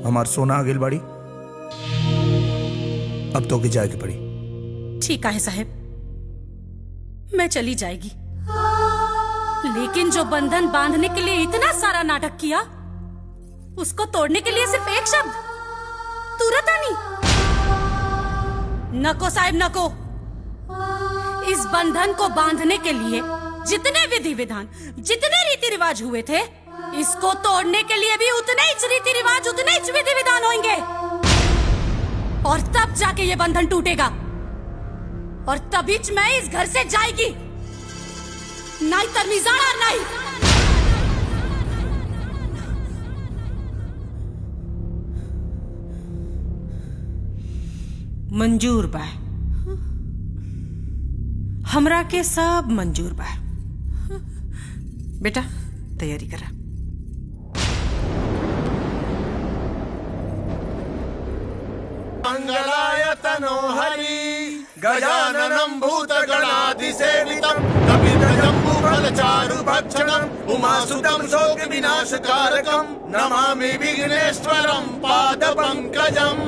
हमार सोना आगिल बाड़ी, अब तो की जाए की पड़ी। ठीक है साहब, मैं चली जाएगी, लेकिन जो बंधन बांधने के लिए इतना सारा नाटक किया, उसको तोड़ने के लिए सिर्फ एक शब्द तुरंत आनी। नको साहब नको, इस बंधन को बांधने के लिए जितने विधि विधान, जितने रीति रिवाज हुए थे, इसको तोड़ने के लिए भी उतने ही रीति रिवाज, उतने ही विधि विधान होंगे, और तब जाके ये बंधन टूटेगा, और तभी मैं इस घर से जाएगी, नहीं तरमीजाना नहीं। मंजूर बा, हमरा के सब मंजूर बा। बेटा तैयारी करा। मंगलाय तनोहरि गजाननं भूतगणाधिसेवितं कपितजम्बूफलचारुभक्षणं उमासुतं शोकविनाशकारकं नमामि विघ्नेश्वरं पादपंकजम्।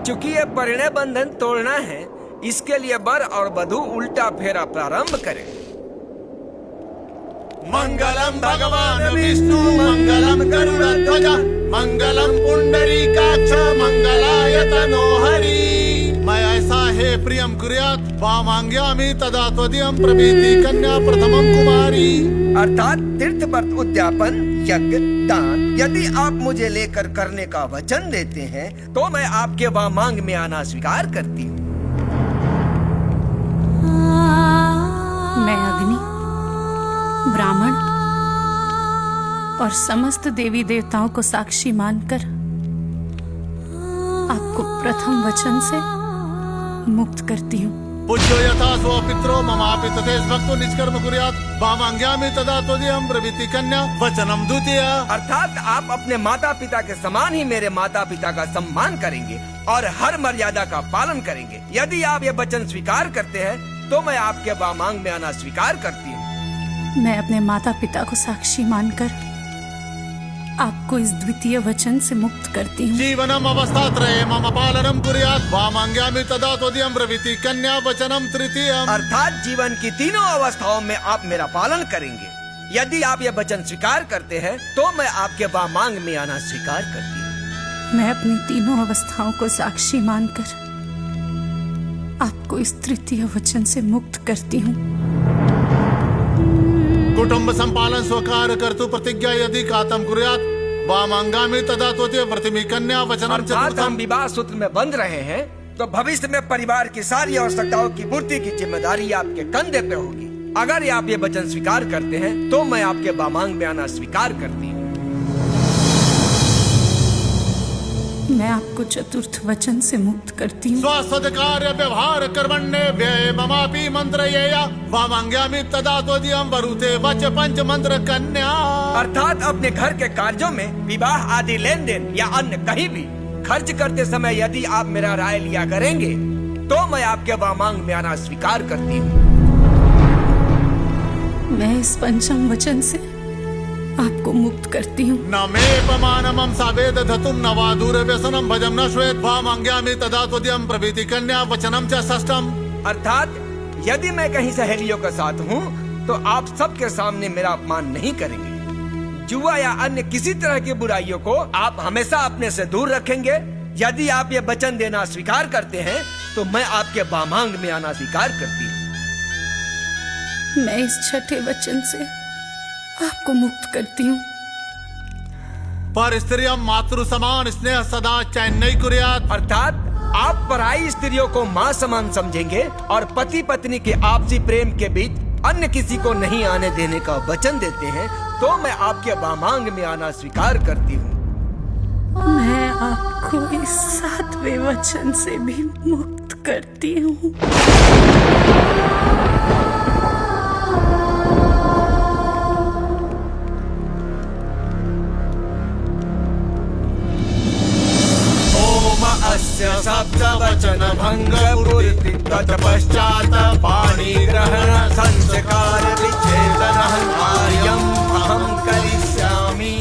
चूंकि ये परिणय बंधन तोड़ना है, इसके लिए वर और वधू उल्टा फेरा प्रारंभ करें। मंगलम भगवान विष्णु मंगलम गरुड़ध्वज मंगलम पुंडरीकाक्ष मंगलाय तनोहरि। मैं ऐसा है प्रियम कुर्यात् वामांग्यामि तदा त्वदीयं प्रभृति कन्या प्रथमं कुमारी। अर्थात तीर्थ व्रत, उद्यापन, यज्ञ, दान यदि आप मुझे लेकर करने का वचन देते हैं तो मैं आपके वामांग में आना स्वीकार करती हूँ। मैं अग्नि, ब्राह्मण और समस्त देवी देवताओं को साक्षी मानकर आपको प्रथम वचन से मुक्त करती हूँ। पूज्यो यथा स्व पित्रो ममापि तथैष भक्तो निष्कर्म कुर्यात् वामांग्यामि तदा त्वदीयं प्रभृति कन्या वचनम द्वितीय। अर्थात आप अपने माता पिता के समान ही मेरे माता पिता का सम्मान करेंगे और हर मर्यादा का पालन करेंगे। यदि आप ये वचन स्वीकार करते हैं तो मैं आपके वामांग में आना स्वीकार करती हूँ। मैं अपने माता पिता को साक्षी मानकर आपको इस द्वितीय वचन से मुक्त करती हूँ। जीवनम अवस्थात्रये मम पालनम कुर्यात् वामांग्यामि तदा त्वदीयं प्रभृति कन्या वचनम तृतीयम्। अर्थात जीवन की तीनों अवस्थाओं में आप मेरा पालन करेंगे। यदि आप ये वचन स्वीकार करते हैं तो मैं आपके वामांग में आना स्वीकार करती हूँ। मैं अपनी तीनों अवस्थाओं को साक्षी मानकर आपको इस तृतीय वचन से मुक्त करती हूँ। कुटुंब संपालन स्वकार कर्तु प्रतिज्ञा यदि कातम कुर्यात् वामांगामि तदा त्वदीय प्रतिमी कन्या वचनम अर्थात हम चतुर्थम। विवाह सूत्र में बंध रहे हैं तो भविष्य में परिवार की सारी आवश्यकताओं की पूर्ति की जिम्मेदारी आपके कंधे पे होगी। अगर आप ये वचन स्वीकार करते हैं तो मैं आपके वामांग में आना स्वीकार करती हूँ। मैं आपको चतुर्थ वचन से मुक्त करती हूँ। स्वसद कार्य व्यवहार कर्मण्ये व्यय ममापि मंत्रयेया वामांग्यामि तदा त्वदीयं वरुते वच पंच मंत्र कन्या। अर्थात अपने घर के कार्यों में विवाह आदि लेन देन या अन्य कहीं भी खर्च करते समय यदि आप मेरा राय लिया करेंगे तो मैं आपके वामांग में आना स्वीकार करती हूँ। मैं इस पंचम वचन से आपको मुक्त करती हूँ। न मे पमानमं सावेद धतुम न वा दूर व्यसनम भजम न श्वेत वामांग्यामि तदा त्वदीयं प्रभृति कन्या वचनम च षष्ठम। अर्थात यदि मैं कहीं सहेलियों के साथ हूँ तो आप सबके सामने मेरा अपमान नहीं करेंगे। जुआ या अन्य किसी तरह की बुराइयों को आप हमेशा अपने से दूर रखेंगे। यदि आप ये वचन देना स्वीकार करते हैं तो मैं आपके वामांग में आना स्वीकार करती हूँ। मैं इस छठे वचन से आपको मुक्त करती हूँ। पर स्त्रियं मातृ समान स्नेह सदा चैन्नई कुर्यात्। अर्थात आप पराई स्त्रियों को माँ समान समझेंगे और पति पत्नी के आपसी प्रेम के बीच अन्य किसी को नहीं आने देने का वचन देते हैं तो मैं आपके वामांग में आना स्वीकार करती हूँ। मैं आपको इस सातवें वचन से भी मुक्त करती हूँ। अस्य सप्तवचन भंग पूर्ति तत्पश्चात् पाणि ग्रहण संस्कार विच्छेदन कार्यम् अहं करिष्यामि।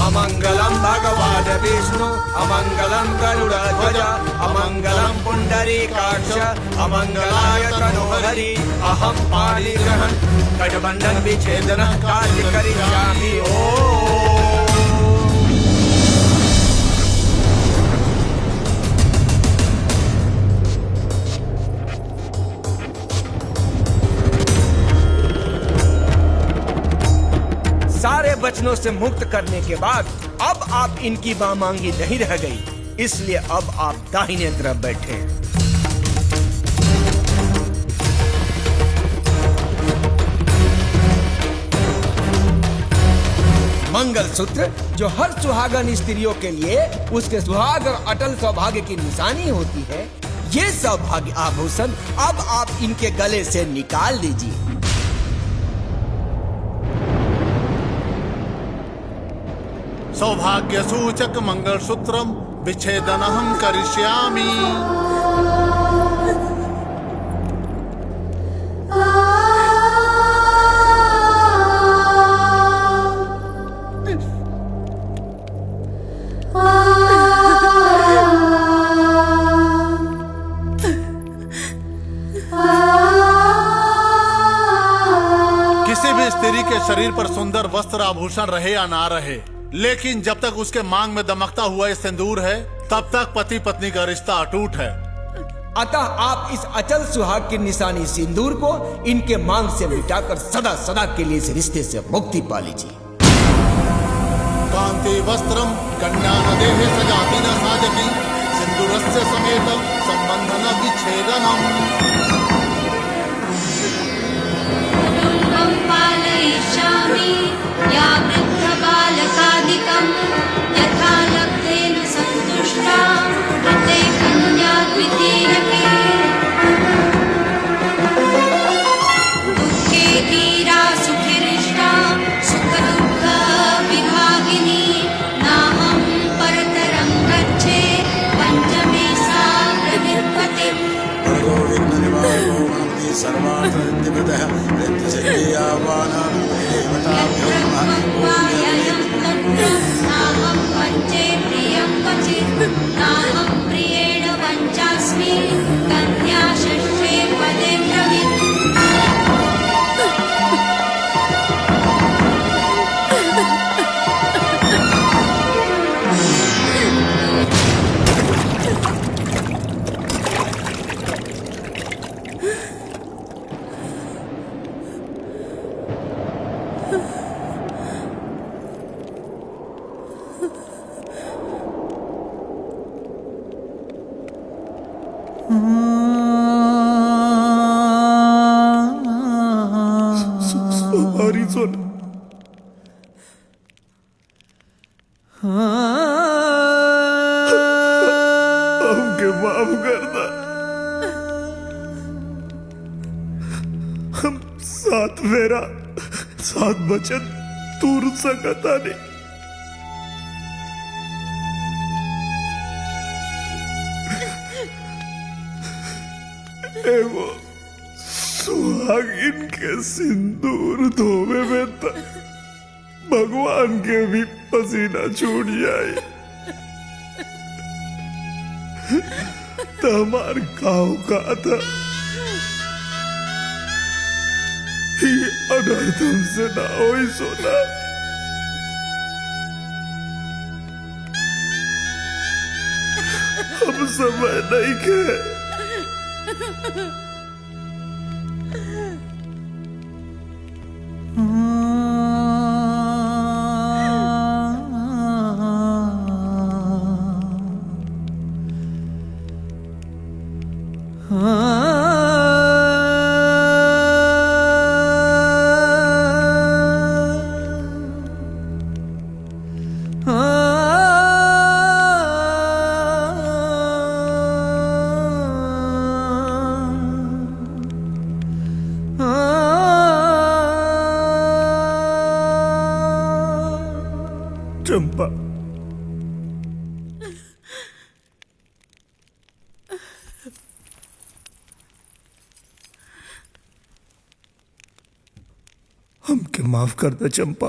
अमंगलम भगवान विष्णु अमंगलम गरुड़ध्वज अमंगलम पुंडरीकाक्ष अमंगलाय तनोहरि अहम पाणिग्रहण कटबंधन विच्छेदन कार्य करिष्यामि। ओम। सारे वचनों से मुक्त करने के बाद अब आप इनकी वामांगी नहीं रह गई, इसलिए अब आप दाहिने तरफ बैठे। मंगलसूत्र जो हर सुहागन स्त्रियों के लिए उसके सुहाग और अटल सौभाग्य की निशानी होती है, ये सौभाग्य आभूषण अब आप इनके गले से निकाल लीजिए। सौभाग्य सूचक मंगलसूत्रम विच्छेदनहं करिष्यामि। किसी भी स्त्री के शरीर पर सुंदर वस्त्र आभूषण रहे या ना रहे, लेकिन जब तक उसके मांग में दमकता हुआ ये सिंदूर है, तब तक पति पत्नी का रिश्ता अटूट है। अतः आप इस अचल सुहाग की निशानी सिंदूर को इनके मांग से मिटाकर सदा सदा के लिए इस रिश्ते से मुक्ति पा लीजिए। कांति वस्त्रम कन्या नदेः सजाति न साधति सिंदूरस्य समेत संबंधन विच्छेदनम्। पालयिष्यामि या वृद्धबालकादिकं यथा लब्धेन सन्तुष्टा प्रते कन्या द्वितीयके। दुःखे धीरा सुखिरिष्टा सुखदुःख विभागिनी नाहं परतरं गच्छे पञ्चमे सा प्रविद्वते। नाहं वञ्चे प्रियं क्वचित् नाहं प्रियेण वञ्चास्मि कन्या षष्ठे पदे ब्रवीत्। सॉरी सोना। हमके माफ करना। हम साथ फेरा साथ बचन तूर सकता नहीं। एगो सुहागिन के सिंदूर धोवे में तक भगवान के भी पसीना छूट जाए तो हमार गाँव का था ये अनर्थ हमसे ना हो सोना। हम समय नहीं के चंपा। हमके माफ कर दे चंपा।